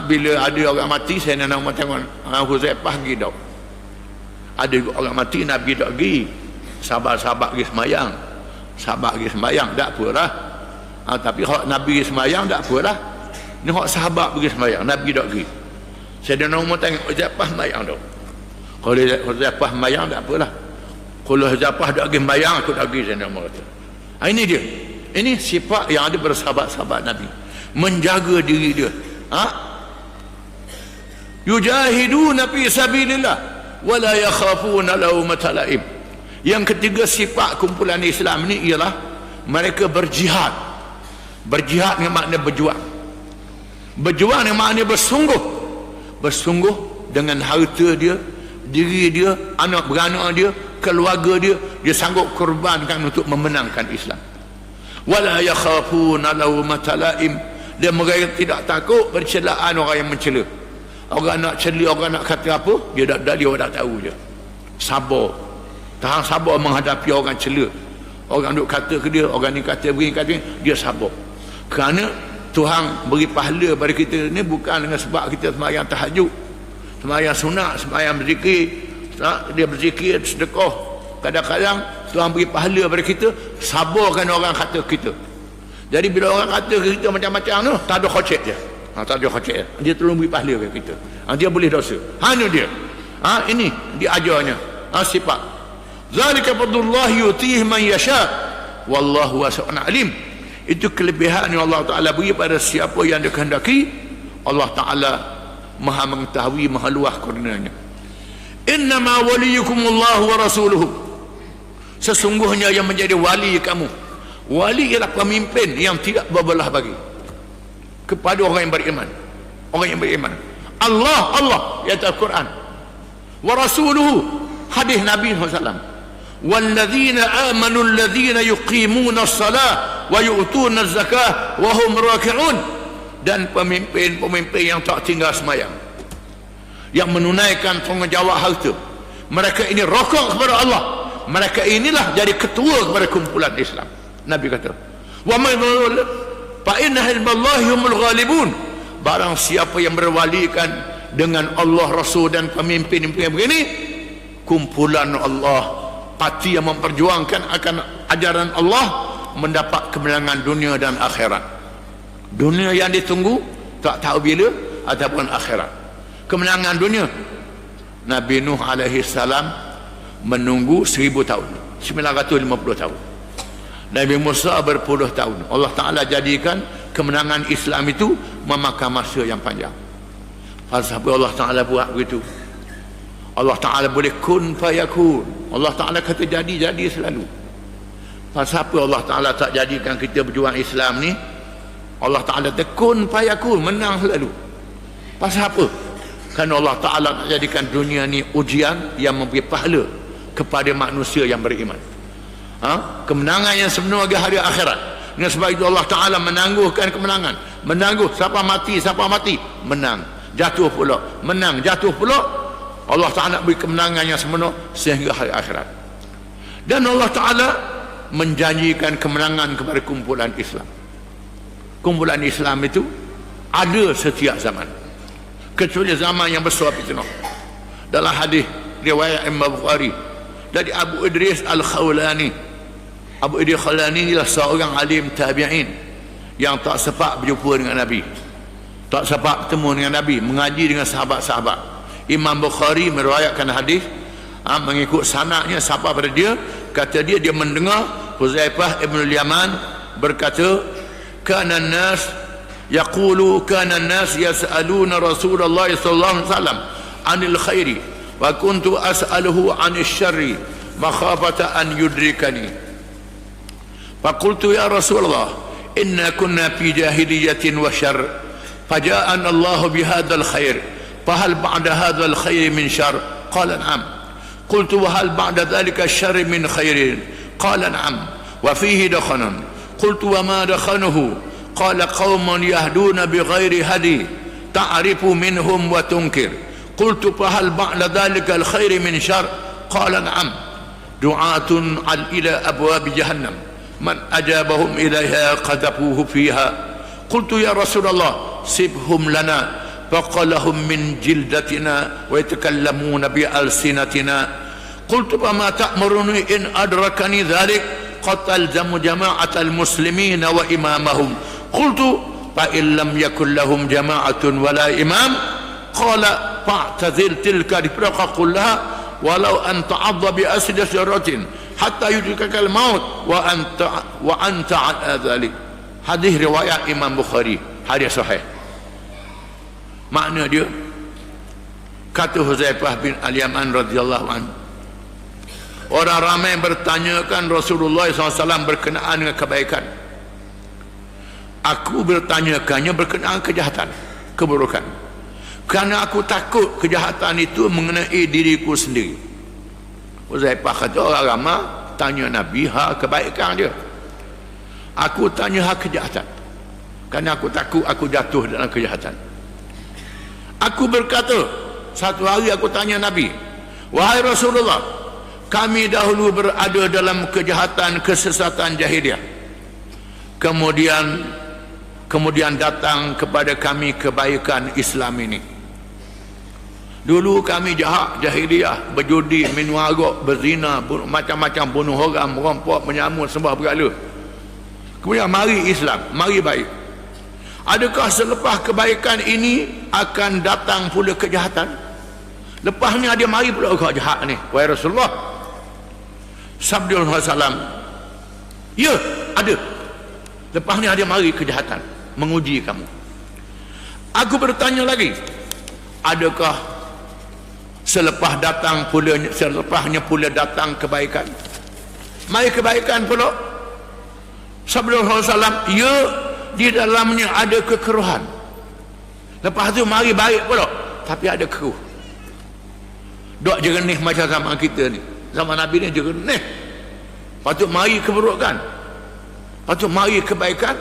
Bila ada orang mati, saya nak tengok Huzaifah pergi dah. Ada orang mati, Nabi tak pergi. Sahabat-sahabat pergi semayang, sahabat pergi semayang, tak apalah. Tapi kalau Nabi pergi semayang, tak apalah. Ni kalau sahabat pergi semayang, Nabi tak pergi. Saya nak tengok Huzaifah semayang dah. Kalau Huzaifah semayang, tak apalah. Kalau Huzaifah tak pergi semayang, aku tak pergi. Saya nak kata, ini dia. Ini sifat yang ada pada sahabat-sahabat Nabi, menjaga diri dia. Yujahiduna fi sabilillah wala yakhafuna lawmata laim. Yang ketiga sifat kumpulan Islam ni ialah mereka berjihad. Berjihad dengan makna berjuang. Berjuang dengan makna bersungguh. Bersungguh dengan harta dia, diri dia, anak beranak dia, keluarga dia, dia sanggup korbankan untuk memenangkan Islam. Wala yakhafuna lawmata laim. Dia mereka tidak takut bercelaan orang yang mencela. Orang nak cela, orang nak kata apa, dia dah tahu je. Sabar. Tahan sabar menghadapi orang cela. Orang duk kata ke dia, orang ni kata begini, kata ni, dia sabar. Kerana Tuhan beri pahala pada kita ni bukan dengan sebab kita sembahyang tahajud, sembahyang sunat, sembahyang berzikir. Dia berzikir, sedekah. Kadang-kadang Tuhan beri pahala pada kita, sabarkan orang kata kita. Jadi bila orang kata kita macam-macam tu, tak ada khocek je. Tak ada khocek je. Dia tolong beri pahala pada kita. Dia boleh dosa. Hanya dia. Ini dia ajarnya. Sifat. Zalika fadlullah yutihi man yasha. Wallahu wasi'un alim. Itu kelebihan yang Allah Ta'ala beri pada siapa yang dia kehendaki. Allah Ta'ala maha mengetahui, maha luas karunia-Nya. Innama waliyukumullahu wa rasuluhu. Sesungguhnya yang menjadi wali kamu, wali ialah pemimpin yang tidak berbelah bagi kepada orang yang beriman. Orang yang beriman, Allah iaitu Al-Quran, wa rasuluhu hadis Nabi SAW, walladzina amanu alladzina yuqimuna as-salah wa yu'tuna az-zakah wa hum raki'un. Dan pemimpin-pemimpin yang tak tinggal sembahyang, yang menunaikan tanggungjawab harta, mereka ini rokok kepada Allah. Mereka inilah jadi ketua kepada kumpulan Islam. Nabi kata, wa man fa inna hizballahi humul ghalibun. Barang siapa yang berwalikan dengan Allah, Rasul dan pemimpin yang begini, kumpulan Allah, parti yang memperjuangkan akan ajaran Allah, mendapat kemenangan dunia dan akhirat. Dunia yang ditunggu tak tahu bila, ataupun akhirat. Kemenangan dunia, Nabi Nuh alaihi salam menunggu 1000 tahun, 950 tahun. Nabi Musa berpuluh tahun. Allah Ta'ala jadikan kemenangan Islam itu memakan masa yang panjang. Pasal Allah Ta'ala buat begitu. Allah Ta'ala boleh kun fayakun. Allah Ta'ala kata jadi selalu. Pasal apa Allah Ta'ala tak jadikan kita berjuang Islam ni? Allah Ta'ala kata kun fayakun, menang selalu. Pasal apa? Kerana Allah Ta'ala nak jadikan dunia ni ujian yang memberi pahala kepada manusia yang beriman. Kemenangan yang sebenar bagi hari akhirat. Dengan sebab itu Allah Ta'ala menangguhkan kemenangan. Menangguh, siapa mati menang, jatuh pula, menang, jatuh pula. Allah Ta'ala beri kemenangan yang sebenar sehingga hari akhirat. Dan Allah Ta'ala menjanjikan kemenangan kepada kumpulan Islam. Kumpulan Islam itu ada setiap zaman, kecuali zaman yang besar fitnah. Dalam hadis riwayat Imam Bukhari dari Abu Idris Al-Khawlani. Abu Idris Al-Khawlani ialah seorang alim tabi'in yang tak sempat berjumpa dengan Nabi, tak sempat bertemu dengan Nabi, mengaji dengan sahabat-sahabat. Imam Bukhari meriwayatkan hadis mengikut sanadnya sampai pada dia, kata dia mendengar Huzaifah ibn al-Yaman berkata, kana an-nas yaqulu kana an-nas yas'aluna Rasulullah sallallahu alaihi wasallam anil khairi wa kuntu as'aluhu 'anil syarri makhafata an yudrikani. Faqultu ya Rasulullah inna kunna fi jahiliyatin wa syarr faja'ana Allah bihadzal khair fahal ba'da hadzal khair min syarr? Qala na'am. قلت وهل بعد ذلك الشر من خير قال نعم وفيه دخن قلت وما دخنه قال قوم يهدون بغير هدي تعرف منهم وتنكر قلت فهل بعد ذلك الخير من شر قال نعم دعاة إلى أبواب جهنم من أجابهم إليها قذفوه فيها قلت يا رسول الله سبهم لنا فقالهم من جلدتنا ويتكلمون بألسنتنا قلت فما تأمرني إن أدركني ذلك قتلزم جماعة المسلمين وإمامهم قلت فإن لم يكن لهم جماعة ولا إمام قال فاعتزل تلك الفرقة كلها ولو أن تعض بأسد شجرة حتى يدركك الموت وأنت عن ذلك. Hadis riwayat Imam Bukhari, hadis sahih. Makna dia, kata Huzaifah bin Al-Yaman radhiyallahu anhu, orang ramai bertanyakan Rasulullah SAW berkenaan dengan kebaikan. Aku bertanyakannya berkenaan kejahatan, keburukan. Kerana aku takut kejahatan itu mengenai diriku sendiri. Huzaifah kata, orang ramai tanya Nabi hal kebaikan dia. Aku tanya hal kejahatan, kerana aku takut aku jatuh dalam kejahatan. Aku berkata, satu hari aku tanya Nabi, wahai Rasulullah, kami dahulu berada dalam kejahatan kesesatan jahiliah. Kemudian datang kepada kami kebaikan Islam ini. Dulu kami jahat jahiliah, berjudi, minum arak, berzina, macam-macam, bunuh orang, merampok, menyamut, sembah berhala. Kemudian mari Islam, mari baik. Adakah selepas kebaikan ini akan datang pula kejahatan? Lepasnya dia mari pula kau jahat ni, wahai Rasulullah. Sabda Rasulullah, ya, ada. Lepasnya dia mari kejahatan, menguji kamu. Aku bertanya lagi, adakah selepasnya pula datang kebaikan? Mari kebaikan pula. Sabda Rasulullah, ya, di dalamnya ada kekeruhan. Lepas tu mari baik pula, tapi ada keruh. Dok jernih macam zaman kita ni. Zaman Nabi ni jernih. Patut mari keburukan, patut mari kebaikan.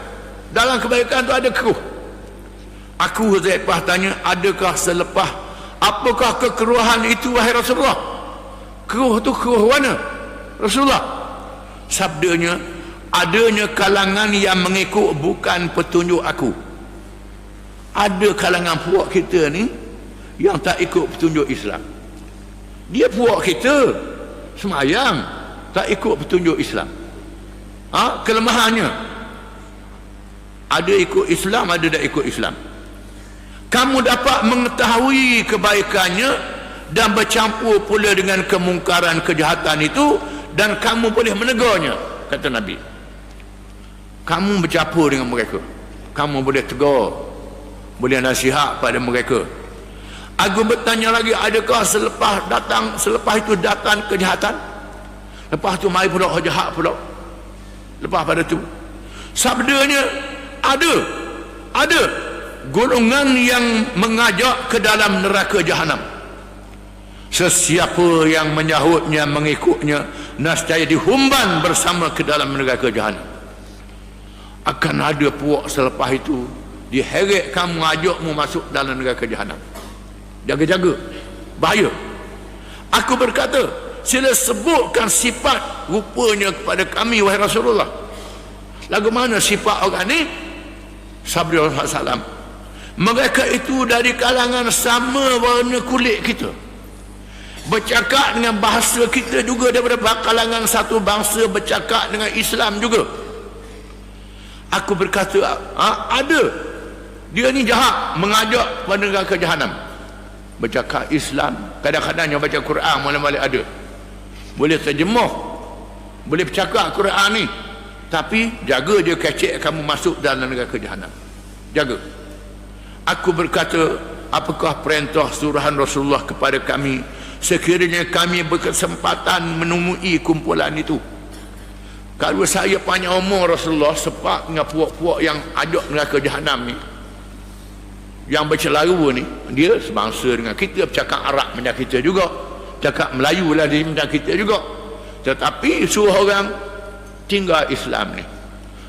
Dalam kebaikan tu ada keruh. Aku Huzaifah tanya, adakah selepas, apakah kekeruhan itu wahai Rasulullah? Keruh tu keruh mana Rasulullah? Sabdanya, adanya kalangan yang mengikut bukan petunjuk aku. Ada kalangan puak kita ni yang tak ikut petunjuk Islam. Dia puak kita semayang, tak ikut petunjuk Islam. Kelemahannya, ada ikut Islam, ada tak ikut Islam. Kamu dapat mengetahui kebaikannya dan bercampur pula dengan kemungkaran kejahatan itu, dan kamu boleh menegurnya, kata Nabi. Kamu bercampur dengan mereka, kamu boleh tegur, boleh nasihat pada mereka. Aku bertanya lagi, adakah selepas itu datang kejahatan? Lepas tu mari pula jahat pula. Lepas pada tu, sabdanya, ada golongan yang mengajak ke dalam neraka jahanam. Sesiapa yang menyahutnya, mengikutnya, nescaya dihumban bersama ke dalam neraka jahanam. Akan ada puak selepas itu diheret kamu, ajakmu masuk dalam neraka jahanam. Jaga-jaga, bahaya. Aku berkata, sila sebutkan sifat rupanya kepada kami wahai Rasulullah. Lagu mana sifat orang ni? Sabda Rasulullah, mereka itu dari kalangan sama warna kulit kita, bercakap dengan bahasa kita juga, daripada kalangan satu bangsa, bercakap dengan Islam juga. Aku berkata, ada. Dia ni jahat, mengajak pada neraka jahanam, bercakap Islam, kadang-kadangnya baca Quran, malam-malam ada, boleh terjemah, boleh bercakap Quran ni, tapi jaga dia kecek kamu masuk dalam neraka jahanam. Jaga. Aku berkata, apakah perintah suruhan Rasulullah kepada kami sekiranya kami berkesempatan menemui kumpulan itu? Kalau saya panjang umur Rasulullah, sepak dengan puak-puak yang ajak neraka jahanam ni, yang bercelaru ni, dia sebangsa dengan kita, bercakap Arab macam kita juga, cakap Melayu lah di minta kita juga, tetapi suruh orang tinggal Islam ni.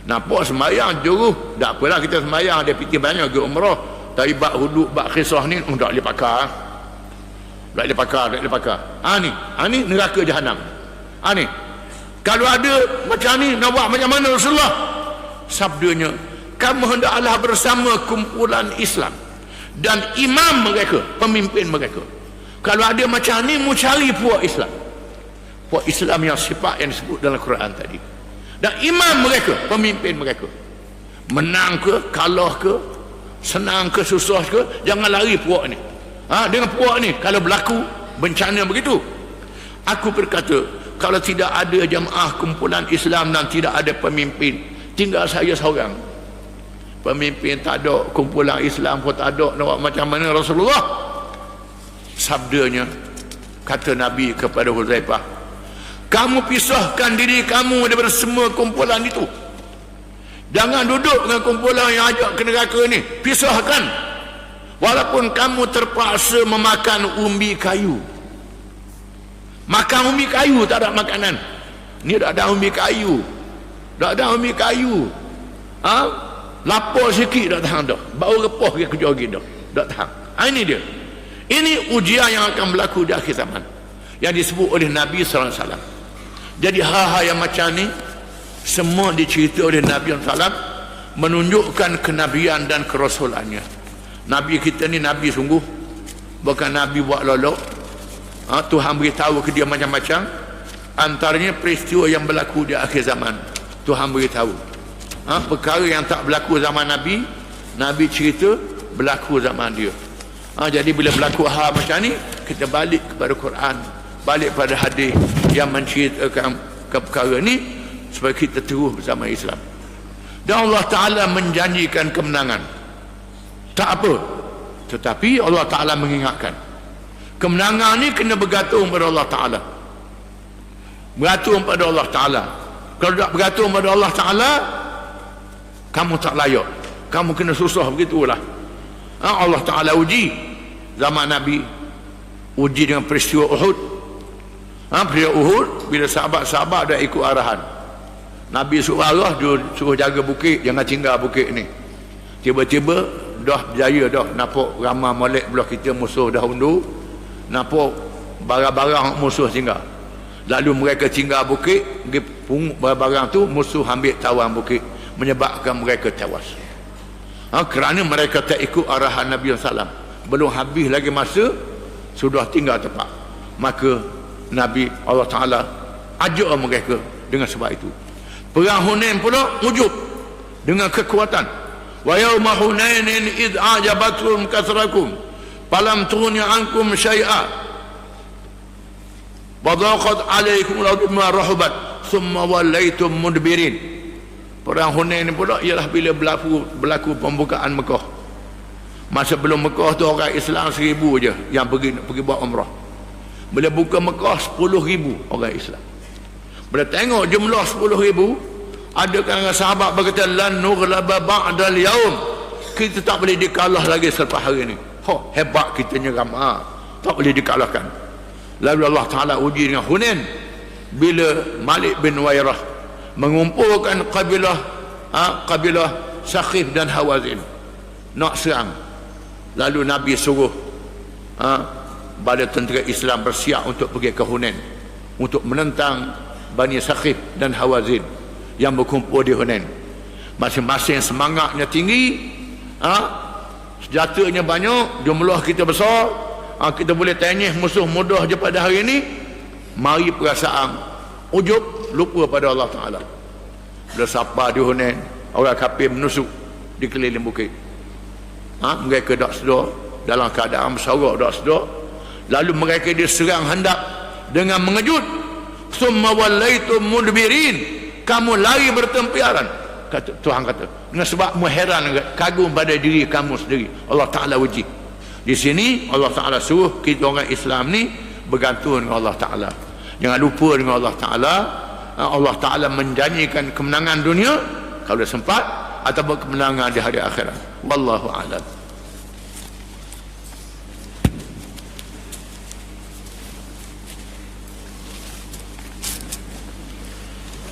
Nampak semayang juruh, tak apalah kita semayang, dia fikir banyak ke umrah, tapi bak hudud, bak kisah ni tak boleh pakar, tak boleh pakar. Ni neraka jahanam. Ni kalau ada macam ni, nak buat macam mana Rasulullah? Sabdanya, kamu hendaklah bersama kumpulan Islam dan imam mereka, pemimpin mereka. Kalau ada macam ni, mu cari puak Islam yang sifat yang disebut dalam Quran tadi, dan imam mereka, pemimpin mereka. Menang ke, kalah ke, senang ke, susah ke, jangan lari puak ni. Dengan puak ni, kalau berlaku bencana begitu, aku berkata, kalau tidak ada jamaah kumpulan Islam dan tidak ada pemimpin, tinggal saya seorang. Pemimpin tak ada, kumpulan Islam pun tak ada, nak buat macam mana Rasulullah? Sabdanya, kata Nabi kepada Huzaifah, kamu pisahkan diri kamu daripada semua kumpulan itu. Jangan duduk dengan kumpulan yang ajak ke neraka ni, pisahkan. Walaupun kamu terpaksa memakan umbi kayu. Makan umbi kayu, tak ada makanan. Ni tak ada umbi kayu, lapar sikit dah tahan dah, bau repah ke kerja lagi dah tahan. Ini dia, ini ujian yang akan berlaku di akhir zaman yang disebut oleh Nabi SAW. Jadi hal-hal yang macam ni semua dicerita oleh Nabi SAW, menunjukkan kenabian dan kerasulannya. Nabi kita ni Nabi sungguh, bukan Nabi buat lolok. Tuhan beritahu ke dia macam-macam. Antaranya peristiwa yang berlaku di akhir zaman, Tuhan beritahu. Perkara yang tak berlaku zaman Nabi, Nabi cerita berlaku zaman dia. Jadi bila berlaku hal macam ni, kita balik kepada Quran, balik pada hadis yang menceritakan perkara ni, supaya kita terus bersama Islam. Dan Allah Ta'ala menjanjikan kemenangan. Tak apa, tetapi Allah Ta'ala mengingatkan, kemenangan ni kena bergantung pada Allah Ta'ala. Bergantung pada Allah Ta'ala. Kalau tak bergantung pada Allah Ta'ala, kamu tak layak, kamu kena susah, begitulah. Allah Ta'ala uji zaman Nabi, uji dengan peristiwa Uhud. Peristiwa Uhud, bila sahabat-sahabat dah ikut arahan Nabi suruh arah, dia suruh jaga bukit, jangan tinggal bukit ni. Tiba-tiba dah berjaya dah, nampak ramai molek belah kita, musuh dah undur, nampak barang-barang musuh tinggal. Lalu mereka tinggal bukit, pergi pungut barang-barang tu, musuh ambil tawan bukit, menyebabkan mereka tewas. Kerana mereka tak ikut arahan Nabi SAW. Belum habis lagi masa, sudah tinggal tempat. Maka Nabi Allah Ta'ala ajak mereka dengan sebab itu. Perang Hunain pula wujud dengan kekuatan. Wa yawma Hunainin id a'jabatkum kasrakum falam tughni ankum syai'a wa dhaqat 'alaykum al-ardu bima rahabat thumma wallaytum mudbirin. Perang Hunain pula ialah bila berlaku pembukaan Mekah. Masa belum Mekah tu orang Islam 1,000 je yang pergi buat umrah. Bila buka Mekah 10,000 orang Islam. Bila tengok jumlah 10,000, ada kalangan sahabat berkata, lan nughlaba ba'dal yaum, kita tak boleh dikalah lagi selepas hari ni. Hebat kita nyeram, tak boleh dikalahkan. Lalu Allah Ta'ala uji dengan Hunain, bila Malik bin Wairah mengumpulkan kabilah Saqif dan Hawazin nak serang. Lalu Nabi suruh bala tentera Islam bersiap untuk pergi ke Hunain untuk menentang Bani Saqif dan Hawazin yang berkumpul di Hunain. Masing-masing semangatnya tinggi, senjatanya banyak, jumlah kita besar, kita boleh tanyih musuh mudah je pada hari ini. Mari perasaan ujub, lupa pada Allah Ta'ala. Bila sapa di Hunain, orang kafir menusuk di keliling bukit. Mereka tak sedar, dalam keadaan bersorak tak sedar. Lalu mereka diserang hendak dengan mengejut. Summa wallaitum mudbirin, kamu lari bertempiaran. Tuhan kata, dengan sebab heran, kagum pada diri kamu sendiri. Allah Ta'ala uji. Di sini Allah Ta'ala suruh kita orang Islam ni bergantung dengan Allah Ta'ala. Jangan lupa dengan Allah Ta'ala. Allah Ta'ala menjanjikan kemenangan dunia kalau sempat, ataupun kemenangan di hari akhirat. Wallahu a'lam.